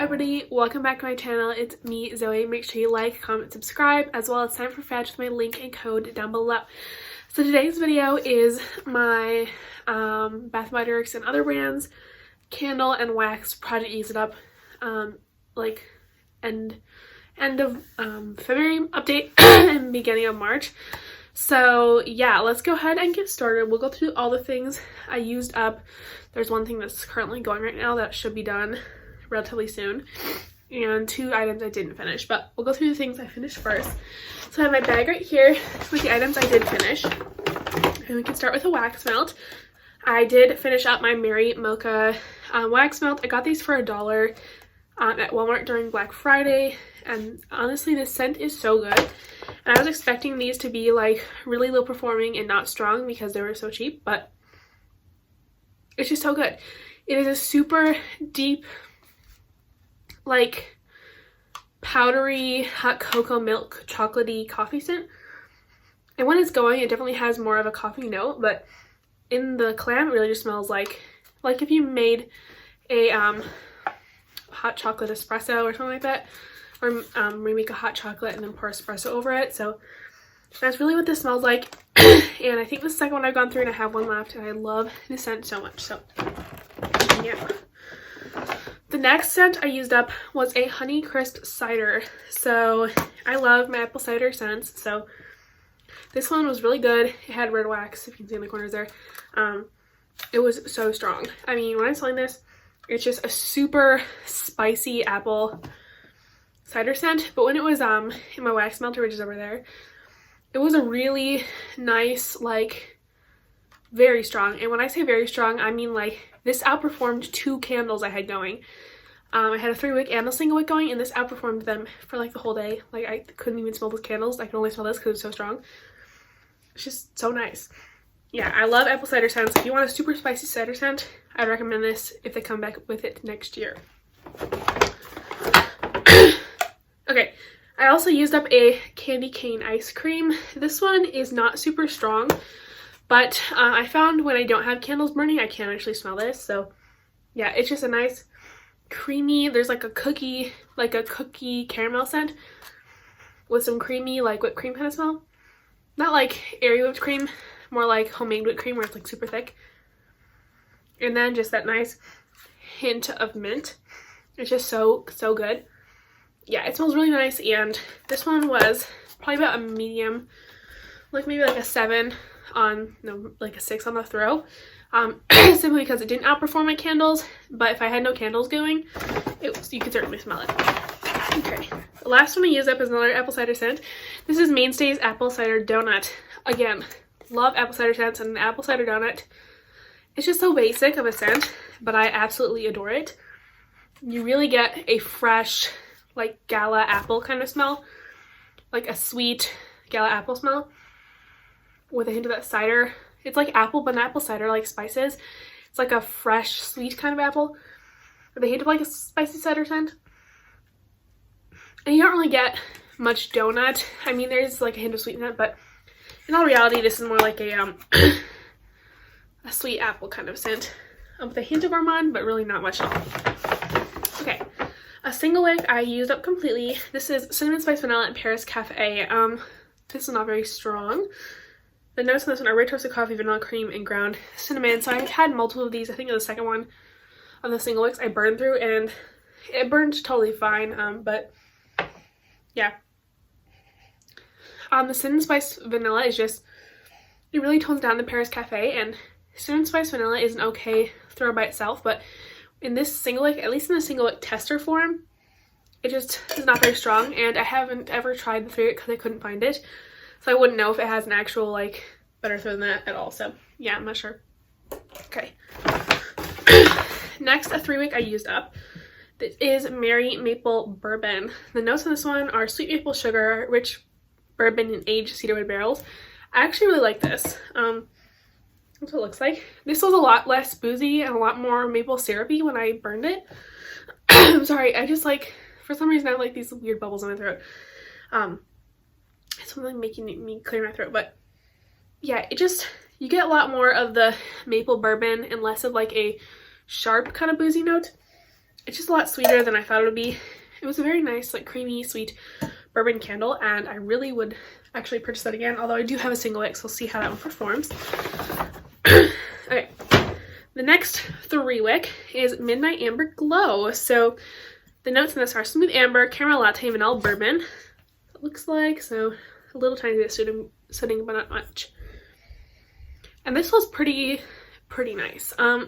everybody, welcome back to my channel. It's me, Zoe. Make sure you like, comment, subscribe, as well as sign up for Fetch with my link and code down below. So today's video is my Bath & Body Works and other brands candle and wax Project Ease It Up like end of February update and beginning of March. So yeah, let's go ahead and get started. We'll go through all the things I used up. There's one thing that's currently going right now that should be done relatively soon, and 2 items I didn't finish, but we'll go through the things I finished first. So I have my bag right here with the items I did finish, and we can start with a wax melt. I did finish up my Mary Mocha wax melt. I got these for $1 at Walmart during Black Friday, and honestly this scent is so good. And I was expecting these to be like really low performing and not strong because they were so cheap, but it's just so good. It is a super deep, like powdery hot cocoa milk chocolatey coffee scent. And when it's going, it definitely has more of a coffee note, but in the clam it really just smells like if you made a hot chocolate espresso or something like that, or remake a hot chocolate and then pour espresso over it. So that's really what this smells like. And I think the second one I've gone through, and I have one left, and I love this scent so much. So yeah. The next scent I used up was a Honey Crisp cider. So I love my apple cider scents, so this one was really good. It had red wax, if you can see in the corners there. It was so strong. I mean, when I'm smelling this, it's just a super spicy apple cider scent. But when it was in my wax melter, which is over there, it was a really nice, like, very strong. And when I say very strong, I mean like this outperformed 2 candles I had going. I had a 3-wick and a single wick going, and this outperformed them for like the whole day. Like, I couldn't even smell those candles. I could only smell this because it's so strong. It's just so nice. Yeah, I love apple cider scents. If you want a super spicy cider scent, I'd recommend this if they come back with it next year. Okay, I also used up a candy cane ice cream. This one is not super strong, but I found when I don't have candles burning, I can actually smell this. So yeah, it's just a nice creamy, there's like a cookie caramel scent with some creamy like whipped cream kind of smell. Not like airy whipped cream, more like homemade whipped cream where it's like super thick. And then just that nice hint of mint. It's just so good. Yeah, it smells really nice. And this one was probably about a medium, like maybe like a 7 on, no, like a 6 on the throw. Simply because it didn't outperform my candles, but if I had no candles going, you could certainly smell it. Okay, the last one I used up is another apple cider scent. This is Mainstay's Apple Cider Donut. Again, love apple cider scents, and an apple cider donut, it's just so basic of a scent, but I absolutely adore it. You really get a fresh, like gala apple kind of smell, like a sweet gala apple smell with a hint of that cider. It's like apple, but not apple cider, like spices. It's like a fresh, sweet kind of apple with a hint of like a spicy cider scent. And you don't really get much donut. I mean, there's like a hint of sweetness, but in all reality, this is more like a a sweet apple kind of scent with a hint of gourmand, but really not much at all. Okay, a single wick I used up completely. This is Cinnamon Spice Vanilla and Paris Cafe. This is not very strong. The notes on this one are red toasted coffee, vanilla cream, and ground cinnamon. So I've had multiple of these. I think the second one of the single wicks I burned through, and it burned totally fine. But yeah. The Cinnamon Spice Vanilla is just, it really tones down the Paris Cafe, and Cinnamon Spice Vanilla is an okay throw by itself, but in this single wick, at least in the single wick tester form, it just is not very strong, and I haven't ever tried the 3-wick because I couldn't find it. So I wouldn't know if it has an actual, like, better throw than that at all. So, yeah, I'm not sure. Okay. Next, a 3-wick I used up. This is Mary Maple Bourbon. The notes on this one are sweet maple sugar, rich bourbon, and aged cedarwood barrels. I actually really like this. That's what it looks like. This was a lot less boozy and a lot more maple syrupy when I burned it. I'm sorry, I just like, for some reason I have like these weird bubbles in my throat. It's something making me clear my throat, but yeah, it just, you get a lot more of the maple bourbon and less of like a sharp kind of boozy note. It's just a lot sweeter than I thought it would be. It was a very nice, like, creamy, sweet bourbon candle, and I really would actually purchase that again, although I do have a single wick, so we'll see how that one performs. Okay, the next 3 wick is Midnight Amber Glow. So the notes in this are smooth amber, caramel latte, vanilla bourbon. It looks like, so a little tiny bit soothing, but not much. And this was pretty nice. I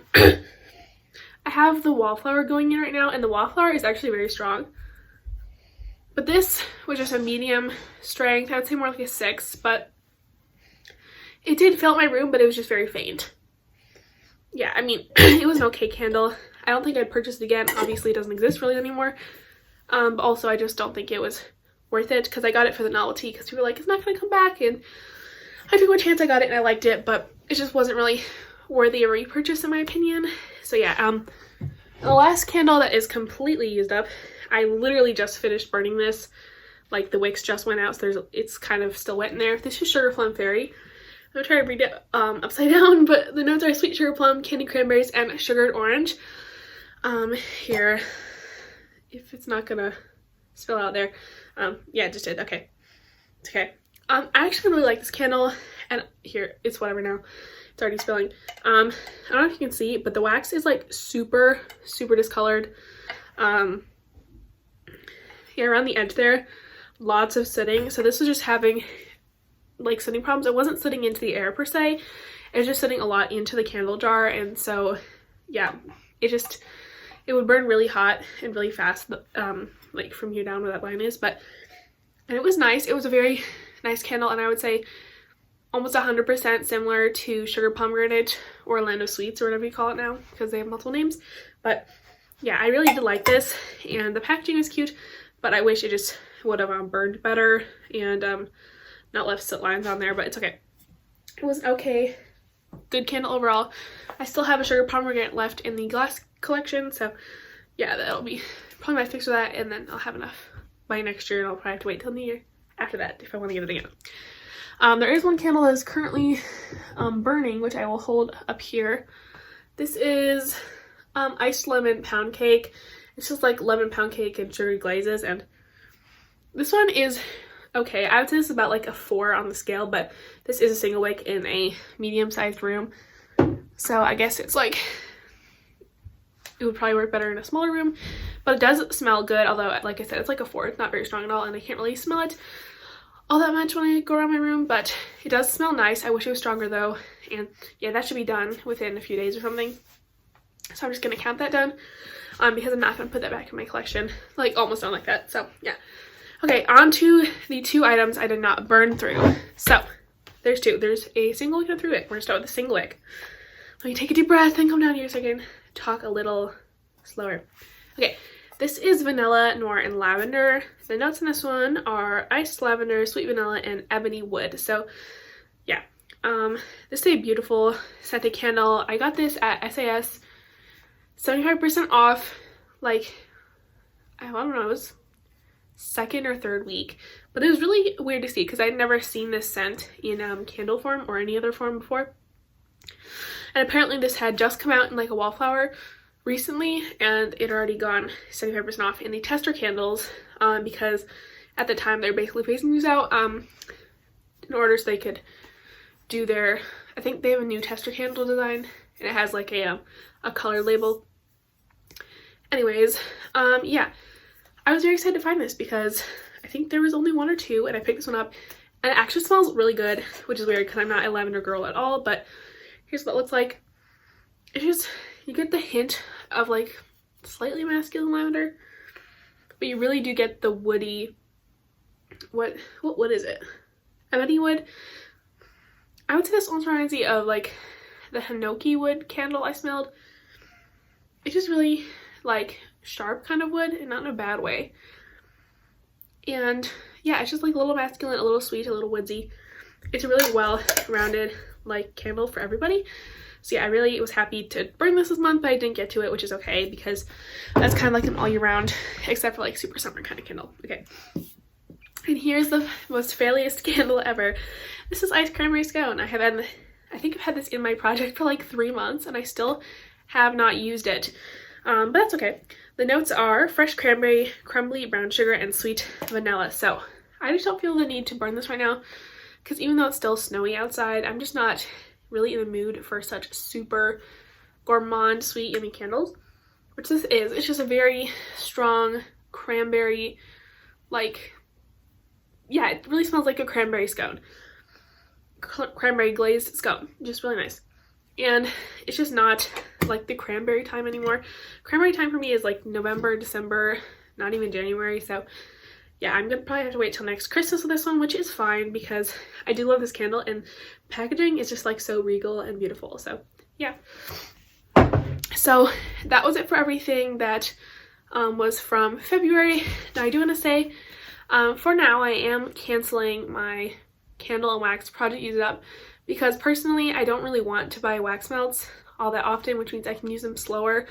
have the wallflower going in right now, and the wallflower is actually very strong. But this was just a medium strength. I would say more like a 6, but it did fill up my room, but it was just very faint. Yeah, I mean, it was an okay candle. I don't think I'd purchase it again. Obviously, it doesn't exist really anymore. But also, I just don't think it was worth it because I got it for the novelty because people were like, it's not going to come back. And I took my chance, I got it, and I liked it, but it just wasn't really worthy of repurchase in my opinion. So yeah, the last candle that is completely used up, I literally just finished burning this. Like, the wicks just went out, so it's kind of still wet in there. This is Sugar Plum Fairy. I'm gonna try to read it upside down, but the notes are sweet sugar plum, candy cranberries, and sugared orange. Here, if it's not gonna spill out there. Yeah, it just did. Okay. It's okay. I actually really like this candle, and here, it's whatever now. It's already spilling. I don't know if you can see, but the wax is like super discolored. Yeah, around the edge there, lots of sitting. So this was just having like sitting problems. It wasn't sitting into the air per se. It was just sitting a lot into the candle jar, and so yeah, it would burn really hot and really fast, like from here down where that line is. And it was nice. It was a very nice candle, and I would say almost 100% similar to Sugar Pomegranate or Orlando Sweets or whatever you call it now, because they have multiple names. But yeah, I really did like this, and the packaging is cute, but I wish it just would have burned better and not left soot lines on there, but it's okay. It was okay. Good candle overall. I still have a Sugar Pomegranate left in the glass collection, so yeah, that'll be probably my fix for that, and then I'll have enough by next year, and I'll probably have to wait till New Year after that if I want to get it again. There is one candle that is currently burning, which I will hold up here. This is iced lemon pound cake. It's just like lemon pound cake and sugar glazes, and this one is okay. I would say this is about like a 4 on the scale, but this is a single wick in a medium-sized room, so I guess it's like it would probably work better in a smaller room, but it does smell good, although like I said, it's like a 4. It's not very strong at all, and I can't really smell it all that much when I go around my room, but it does smell nice. I wish it was stronger though, and yeah, that should be done within a few days or something, so I'm just gonna count that done because I'm not gonna put that back in my collection, like almost done like that. So yeah, okay, on to the 2 items I did not burn through. So there's 2. There's a single wick and a 3 wick. We're gonna start with the single wick. Let me take a deep breath and come down here so I can talk a little slower. Okay, this is Vanilla, Noir, and Lavender. The notes in this one are iced lavender, sweet vanilla, and ebony wood. So yeah, this is a beautiful scented candle. I got this at SAS, 75% off, like, I don't know, it was 2nd or 3rd week, but it was really weird to see because I'd never seen this scent in candle form or any other form before. And apparently this had just come out in like a wallflower recently, and it had already gone 75% off in the tester candles because at the time they're basically phasing these out in order so they could do their, I think they have a new tester candle design, and it has like a color label. Anyways, yeah, I was very excited to find this because I think there was only 1 or 2, and I picked this one up, and it actually smells really good, which is weird because I'm not a lavender girl at all, but here's what it looks like. It's just, you get the hint of like slightly masculine lavender, but you really do get the woody, what wood is it? Ebony wood. I would say this almost reminds me of like the hinoki wood candle I smelled. It's just really like sharp kind of wood, and not in a bad way. And yeah, it's just like a little masculine, a little sweet, a little woodsy. It's a really well-rounded like candle for everybody. So yeah, I really was happy to bring this month, but I didn't get to it, which is okay because that's kind of like an all year round, except for like super summer kind of candle. Okay. And here's the most failiest candle ever. This is Ice Cranberry Scone. I think I've had this in my project for like 3 months, and I still have not used it. But that's okay. The notes are fresh cranberry, crumbly brown sugar, and sweet vanilla. So I just don't feel the need to burn this right now because even though it's still snowy outside, I'm just not really in the mood for such super gourmand, sweet, yummy candles, which this is. It's just a very strong cranberry, like, yeah, it really smells like a cranberry scone. Cranberry glazed scone. Just really nice. And it's just not like the cranberry time anymore. Cranberry time for me is like November, December, not even January. So yeah, I'm gonna probably have to wait till next Christmas with this one, which is fine because I do love this candle and packaging is just like so regal and beautiful. So yeah. So that was it for everything that was from February. Now I do want to say for now I am canceling my candle and wax project use it up because personally I don't really want to buy wax melts all that often, which means I can use them slower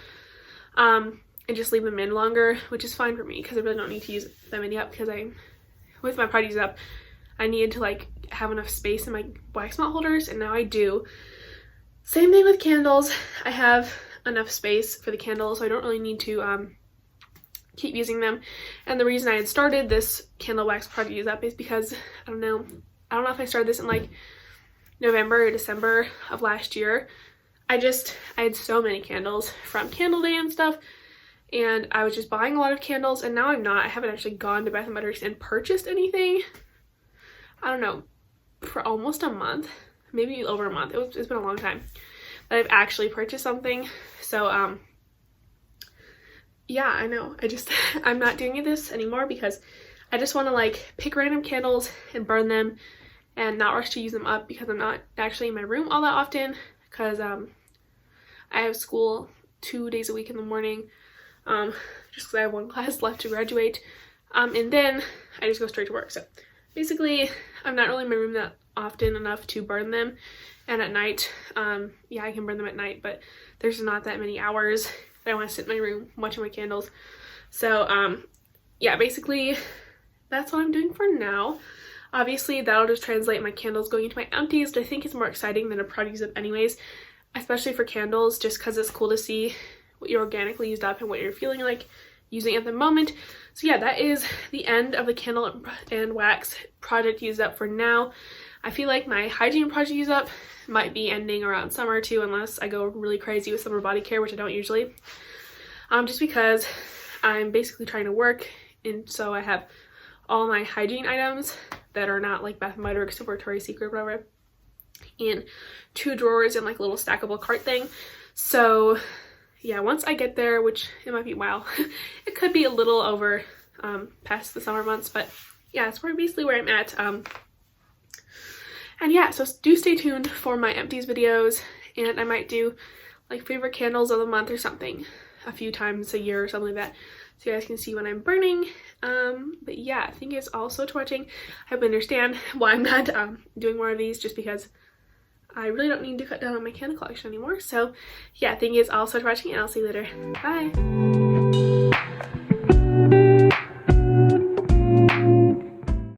and just leave them in longer, which is fine for me because I really don't need to use them any up because with my project use up I needed to like have enough space in my wax melt holders, and now I do. Same thing with candles. I have enough space for the candles, so I don't really need to keep using them. And the reason I had started this candle wax project use up is because I don't know if I started this in like November or December of last year. I had so many candles from Candle Day and stuff, and I was just buying a lot of candles, and now I'm not. I haven't actually gone to Bath & Body Works and purchased anything, I don't know, for almost a month, maybe over a month. It's been a long time that I've actually purchased something. So yeah, I know. I'm not doing this anymore because I just want to like pick random candles and burn them and not rush to use them up because I'm not actually in my room all that often because I have school 2 days a week in the morning just because I have one class left to graduate, and then I just go straight to work. So basically I'm not really in my room that often enough to burn them, and at night yeah, I can burn them at night, but there's not that many hours that I want to sit in my room watching my candles. So yeah, basically that's what I'm doing for now. Obviously that'll just translate my candles going into my empties, but I think it's more exciting than a product use up anyways, especially for candles, just because it's cool to see what you organically used up and what you're feeling like using at the moment. So yeah, that is the end of the candle and wax project used up for now. I feel like my hygiene project use up might be ending around summer too, unless I go really crazy with summer body care, which I don't usually, just because I'm basically trying to work, and so I have all my hygiene items that are not like Bath & Body Works or Victoria's Secret or whatever in 2 drawers in like a little stackable cart thing. So yeah, once I get there, which it might be a while, it could be a little over past the summer months, but yeah, that's basically where I'm at. And yeah, so do stay tuned for my empties videos, and I might do like favorite candles of the month or something a few times a year or something like that, so you guys can see when I'm burning. But yeah, thank you guys all so much for watching. I hope you understand why I'm not doing more of these, just because I really don't need to cut down on my candle collection anymore. So yeah, thank you guys all so much for watching, and I'll see you later. Bye!